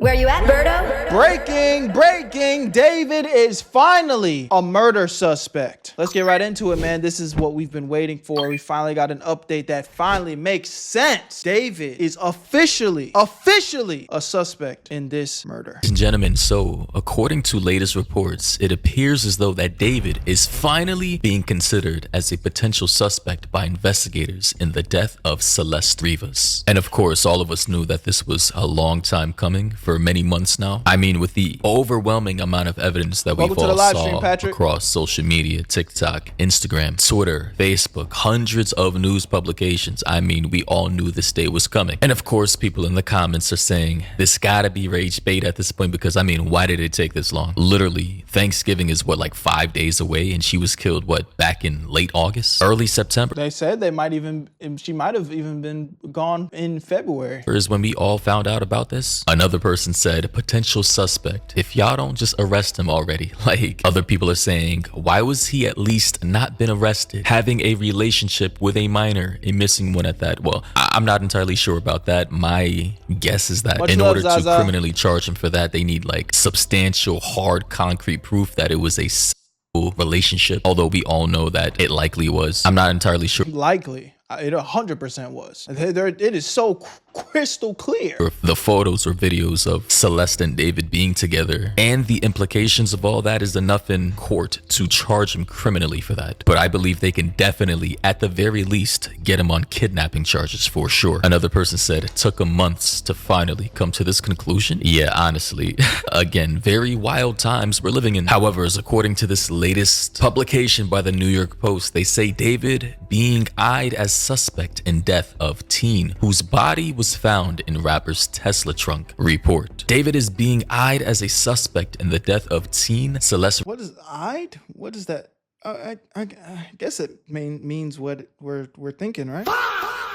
Where you at, Berto? Breaking, David is finally a murder suspect. Let's get right into it, man. This is what we've been waiting for. We finally got an update that finally makes sense. David is officially a suspect in this murder. Ladies and gentlemen, so according to latest reports, it appears as though that David is finally being considered as a potential suspect by investigators in the death of Celeste Rivas. And of course, all of us knew that this was a long time coming, for many months now. I mean, with the overwhelming amount of evidence that we've all saw across social media, TikTok, Instagram, Twitter, Facebook, hundreds of news publications. I mean, we all knew this day was coming. And of course, people in the comments are saying this gotta be rage bait at this point, because I mean, why did it take this long? Literally, Thanksgiving is what, like 5 days away, and she was killed, what, back in late August, early September? They said she might have even been gone in February. Is when we all found out about this. Another person said, potential suspect, if y'all don't just arrest him already. Like, other people are saying, why was he at least not been arrested? Having a relationship with a minor, a missing one at that. Well, I'm not entirely sure about that. My guess is that in order to criminally charge him for that, they need like substantial, hard, concrete proof that it was a relationship, although we all know that it likely was. I'm not entirely sure. Likely. It 100% was. It is so crystal clear. The photos or videos of Celeste and David being together and the implications of all that is enough in court to charge him criminally for that. But I believe they can definitely, at the very least, get him on kidnapping charges for sure. Another person said it took him months to finally come to this conclusion. Yeah, honestly, again, very wild times we're living in. However, as according to this latest publication by the New York Post, they say David being eyed as suspect in death of teen whose body was found in rapper's Tesla trunk. Report. David is being eyed as a suspect in the death of teen Celeste. What is eyed? What is that? I guess it means what we're thinking, right?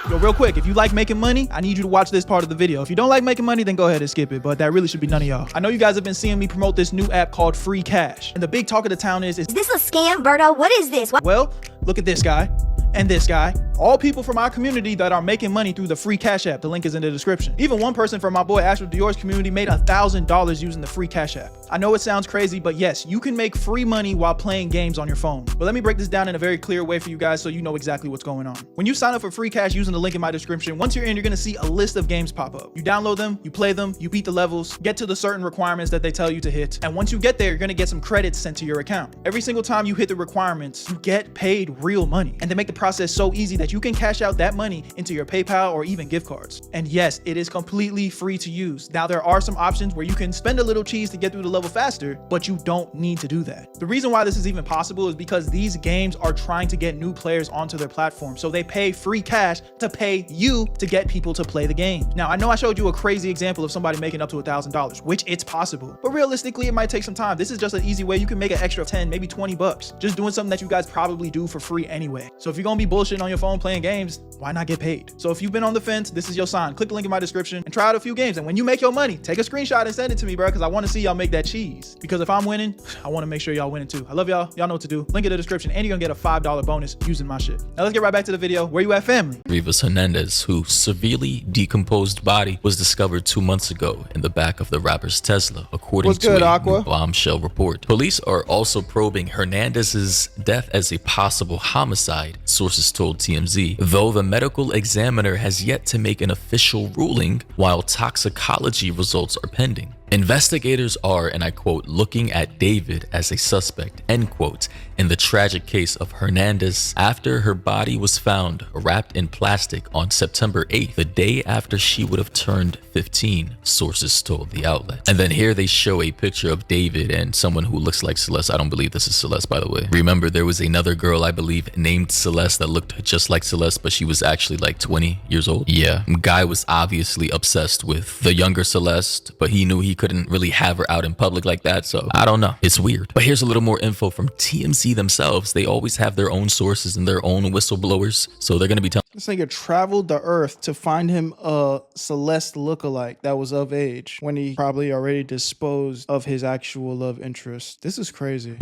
Yo, real quick, if you like making money, I need you to watch this part of the video. If you don't like making money, then go ahead and skip it, but that really should be none of y'all. I know you guys have been seeing me promote this new app called Free Cash, and the big talk of the town is this a scam, Berto? What is this? Well, look at this guy. And this guy, all people from our community that are making money through the Free Cash app. The link is in the description. Even one person from my boy Astro Dior's community made $1,000 using the Free Cash app. I know it sounds crazy, but yes, you can make free money while playing games on your phone. But let me break this down in a very clear way for you guys so you know exactly what's going on. When you sign up for Free Cash using the link in my description, once you're in, you're gonna see a list of games pop up. You download them, you play them, you beat the levels, get to the certain requirements that they tell you to hit. And once you get there, you're gonna get some credits sent to your account. Every single time you hit the requirements, you get paid real money. And they make the process so easy that you can cash out that money into your PayPal or even gift cards. And yes, it is completely free to use. Now, there are some options where you can spend a little cheese to get through the level faster, but you don't need to do that. The reason why this is even possible is because these games are trying to get new players onto their platform. So they pay free cash to pay you to get people to play the game. Now, I know I showed you a crazy example of somebody making up to $1,000, which it's possible, but realistically, it might take some time. This is just an easy way you can make an extra 10, maybe 20 bucks, just doing something that you guys probably do for free anyway. So if you're gonna be bullshitting on your phone playing games, why not get paid? So if you've been on the fence, this is your sign. Click the link in my description and try out a few games. And when you make your money, take a screenshot and send it to me, bro, because I want to see y'all make that cheese. Because if I'm winning, I want to make sure y'all winning too. I love y'all. Y'all know what to do. Link in the description, and you're gonna get a $5 bonus using my shit. Now let's get right back to the video. Where you at, family? Rivas Hernandez, whose severely decomposed body was discovered 2 months ago in the back of the rapper's Tesla, according to a new bombshell report. Police are also probing Hernandez's death as a possible homicide, sources told TMZ, though the medical examiner has yet to make an official ruling while toxicology results are pending. Investigators are, and I quote, looking at David as a suspect, end quote, in the tragic case of Hernandez after her body was found wrapped in plastic on September 8th, the day after she would have turned 15, sources told the outlet. And then here they show a picture of David and someone who looks like Celeste. I don't believe this is Celeste, by the way. Remember, there was another girl, I believe, named Celeste that looked just like Celeste, but she was actually like 20 years old. Yeah, guy was obviously obsessed with the younger Celeste, but he knew he couldn't really have her out in public like that, so I don't know. It's weird. But here's a little more info from TMZ themselves. They always have their own sources and their own whistleblowers, so they're gonna be telling. This nigga traveled the earth to find him a Celeste lookalike that was of age when he probably already disposed of his actual love interest. This is crazy.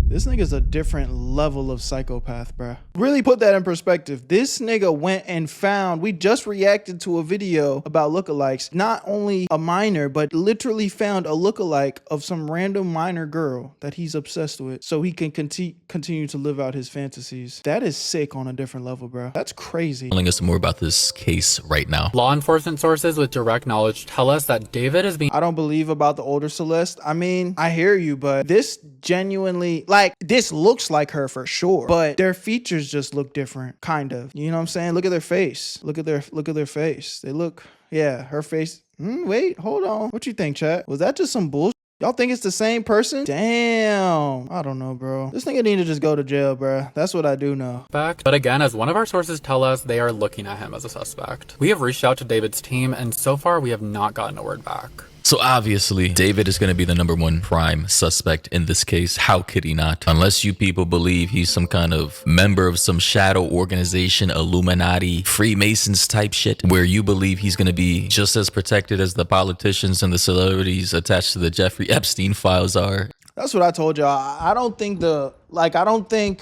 This nigga's a different level of psychopath, bruh. Really put that in perspective. This nigga went and found, we just reacted to a video about lookalikes. Not only a minor, but literally found a lookalike of some random minor girl that he's obsessed with so he can continue to live out his fantasies. That is sick on a different level, bruh. That's crazy. Telling us more about this case right now. Law enforcement sources with direct knowledge tell us that David is being— I don't believe about the older Celeste. I mean, I hear you, but this genuinely, like, this looks like her for sure, but their features just look different, kind of. You know what I'm saying? Look at their face. Look at their face. They look, yeah, her face. Wait, hold on. What you think, chat? Was that just some bullshit? Y'all think it's the same person? Damn. I don't know, bro. This nigga need to just go to jail, bro. That's what I do know. But again, as one of our sources tell us, they are looking at him as a suspect. We have reached out to David's team, and so far we have not gotten a word back. So obviously, David is going to be the #1 prime suspect in this case. How could he not? Unless you people believe he's some kind of member of some shadow organization, Illuminati, Freemasons type shit, where you believe he's going to be just as protected as the politicians and the celebrities attached to the Jeffrey Epstein files are. That's what I told y'all. I don't think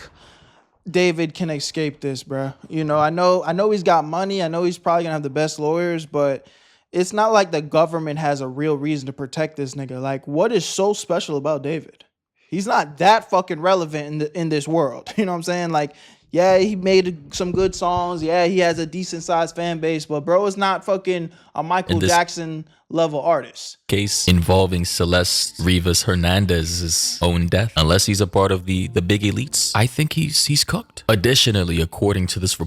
David can escape this, bro. You know, I know he's got money. I know he's probably going to have the best lawyers, but it's not like the government has a real reason to protect this nigga. Like, what is so special about David? He's not that fucking relevant in this world. You know what I'm saying? Like, yeah, he made some good songs. Yeah, he has a decent sized fan base, but bro is not fucking a Michael Jackson level artist. Case involving Celeste Rivas Hernandez's own death. Unless he's a part of the big elites, I think he's cooked. Additionally, according to this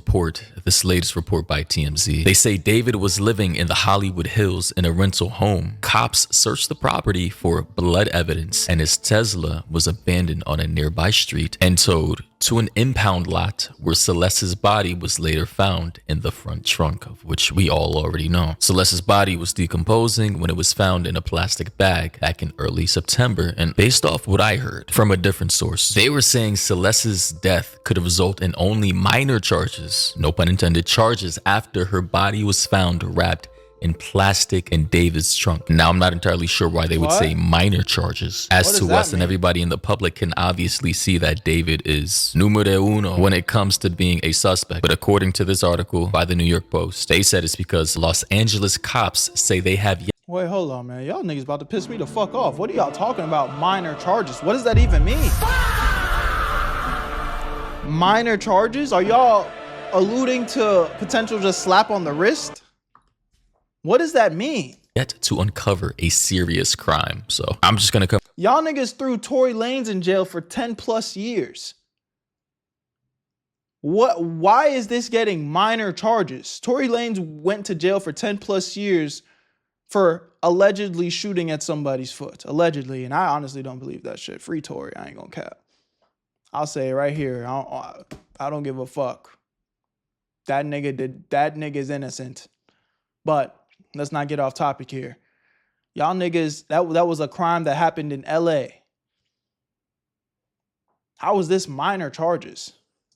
latest report by TMZ, they say David was living in the Hollywood Hills in a rental home. Cops searched the property for blood evidence, and his Tesla was abandoned on a nearby street and towed to an impound lot where Celeste's body was later found in the front trunk, of which we all already know. Celeste's body was decomposing when it was found in a plastic bag back in early September, and based off what I heard from a different source, they were saying Celeste's death could result in only minor charges, no pun intended, charges after her body was found wrapped in plastic in David's trunk. Now, I'm not entirely sure why they would say minor charges. As to us and everybody in the public can obviously see that David is numero uno when it comes to being a suspect. But according to this article by the New York Post, they said it's because Los Angeles cops say they have yet— Wait, hold on, man. Y'all niggas about to piss me the fuck off. What are y'all talking about? Minor charges? What does that even mean? Minor charges? Are y'all alluding to potential just slap on the wrist? What does that mean? Yet to uncover a serious crime. So I'm just gonna come. Y'all niggas threw Tory Lanez in jail for 10+ years. Why is this getting minor charges? Tory Lanez went to jail for 10+ years for allegedly shooting at somebody's foot. Allegedly. And I honestly don't believe that shit. Free Tory. I ain't gonna cap. I'll say it right here. I don't give a fuck. That nigga's innocent. But let's not get off topic here. Y'all niggas, that was a crime that happened in LA. How was this minor charges?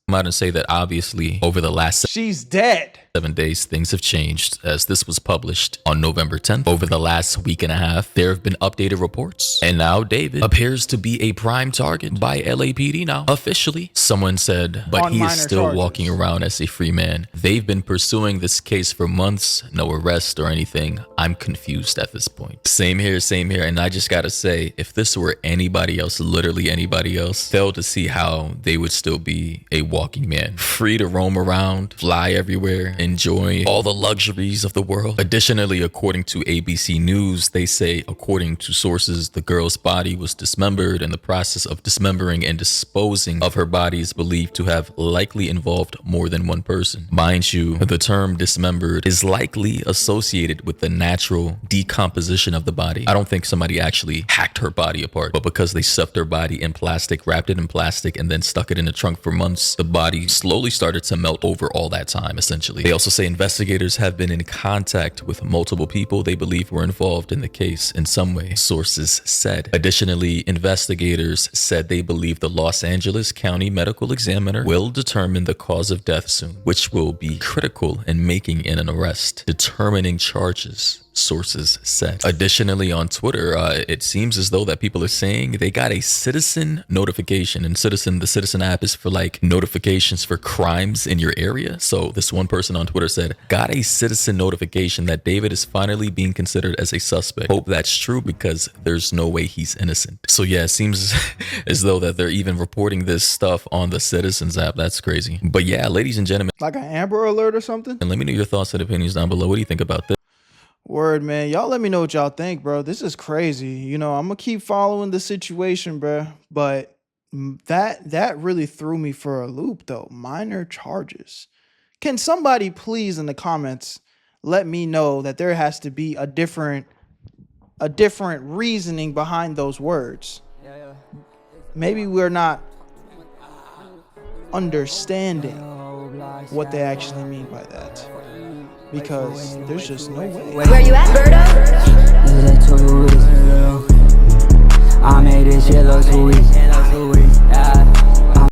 I'm out and say that obviously over the last— She's dead. 7 days, things have changed, as this was published on November 10th. Over the last week and a half, there have been updated reports, and now David appears to be a prime target by LAPD now, officially. Someone said, but he is still walking around as a free man. They've been pursuing this case for months, no arrest or anything. I'm confused at this point. Same here, and I just gotta say, if this were anybody else, literally anybody else, fail to see how they would still be a walking man, free to roam around, fly everywhere, enjoy all the luxuries of the world. Additionally, according to ABC News, they say, according to sources, the girl's body was dismembered, and the process of dismembering and disposing of her body is believed to have likely involved more than one person. Mind you, the term dismembered is likely associated with the natural decomposition of the body. I don't think somebody actually hacked her body apart, but because they stuffed her body in plastic, wrapped it in plastic, and then stuck it in a trunk for months, the body slowly started to melt over all that time, essentially. They also say investigators have been in contact with multiple people they believe were involved in the case in some way, sources said. Additionally, investigators said they believe the Los Angeles County Medical Examiner will determine the cause of death soon, which will be critical in making an arrest, determining charges. sources said. Additionally, on Twitter, it seems as though that people are saying they got a citizen notification, and the Citizen app is for like notifications for crimes in your area. So this one person on Twitter said, got a citizen notification that David is finally being considered as a suspect. Hope that's true because there's no way he's innocent. So yeah, it seems as though that they're even reporting this stuff on the Citizens app. That's crazy. But yeah, ladies and gentlemen, like an Amber Alert or something. And let me know your thoughts and opinions down below. What do you think about this? Word, man. Y'all let me know what y'all think, bro. This is crazy. You know, I'm gonna keep following the situation, bro. But that really threw me for a loop, though. Minor charges. Can somebody please in the comments let me know that there has to be a different reasoning behind those words? Maybe we're not understanding what they actually mean by that, because there's just no way. Where you at, Berto? I made this shit look sweet.